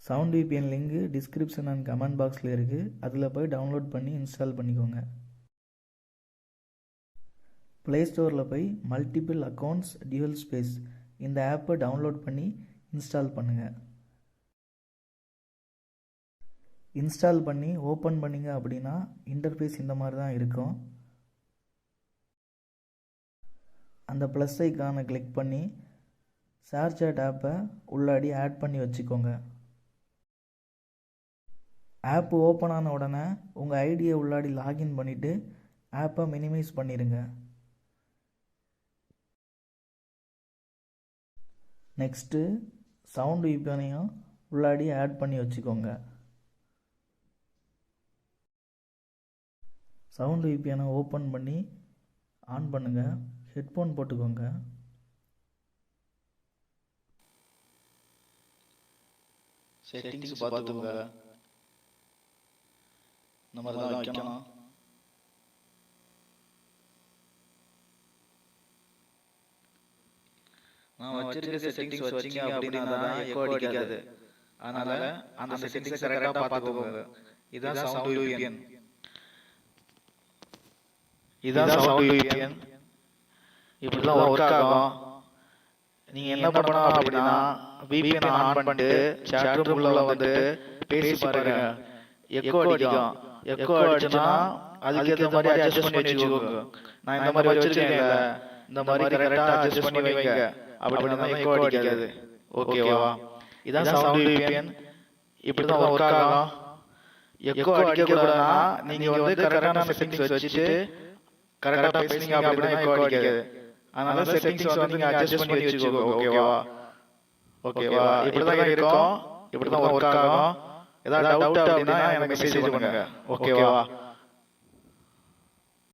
Sound VPN link description and comment பாக்ஸில் இருக்குது. அதில் போய் டவுன்லோட் பண்ணி இன்ஸ்டால் பண்ணிக்கோங்க. ப்ளே ஸ்டோரில் போய் மல்டிபிள் அக்கௌண்ட்ஸ் டியூவல் ஸ்பேஸ் இந்த ஆப்பை டவுன்லோட் பண்ணி இன்ஸ்டால் பண்ணுங்கள். இன்ஸ்டால் பண்ணி ஓப்பன் பண்ணிங்க அப்படின்னா இன்டர்ஃபேஸ் இந்த மாதிரி தான் இருக்கும். அந்த ப்ளஸ் ஐக்கானை கிளிக் பண்ணி ஷேர் சாட் ஆப்பை உள்ளாடி ஆட் பண்ணி வச்சுக்கோங்க. ஆப் ஓப்பன் ஆன உடனே உங்கள் ஐடியை உள்ளாடி லாகின் பண்ணிவிட்டு ஆப்பை மினிமைஸ் பண்ணிடுங்க. நெக்ஸ்ட்டு சவுண்ட் VPNையும் உள்ளாடி ஆட் பண்ணி வச்சுக்கோங்க. சவுண்ட் VPNை ஓப்பன் பண்ணி ஆன் பண்ணுங்கள். ஹெட்ஃபோன் போட்டுக்கோங்க. செட்டிங்ஸ் பார்த்துக்கோங்க. நம்ம தான் வைக்கணும். நான் வச்சிருக்க செட்டிங்ஸ் வச்சீங்க அப்படின்னா தான் எக்கோ அடிக்காது. அதனால அந்த செட்டிங்ஸ் கரெக்டா பார்த்துக்கோங்க. இதான் சவுண்ட் VPN. இதான் சவுண்ட் VPN. இப்படி தான் வர்க் ஆகும். நீங்க என்ன பண்ணணும் அப்படின்னா VPN ஆன் பண்ணிட்டு chat roomல வந்து பேசி பாருங்க. எக்கோ அடிக்கும். எக்கோ அடிச்சுனா அதுக்கு ஏத்த மாதிரி அட்ஜஸ்ட் பண்ணி வச்சுக்கோங்க. நான் இந்த மாதிரி வச்சிருக்கேன்ல, இந்த மாதிரி கரெக்டா அட்ஜஸ்ட் பண்ணி வைங்க. அப்படினா தான் எக்கோ அடிக்காது. ஓகேவா? இதான் சவுண்ட் VPN. இப்படி தான் வர்க் ஆகும். எக்கோ அடிக்க கூடாதுனா நீங்க வந்து கரெக்டான செட்டிங்ஸ் வச்சிட்டு கரெக்டா பேசுனீங்க அப்படினா எக்கோ அடிக்காது. அதனால செட்டிங்ஸ் வந்து நீங்க அட்ஜஸ்ட் பண்ணி வச்சுக்கோங்க. ஓகேவா? இப்படி தான் இருக்கும். இப்படி தான் வர்க் ஆகும். ஏதாவது டவுட் அப்படினா எனக்கு மெசேஜ் பண்ணுங்க. ஓகேவா?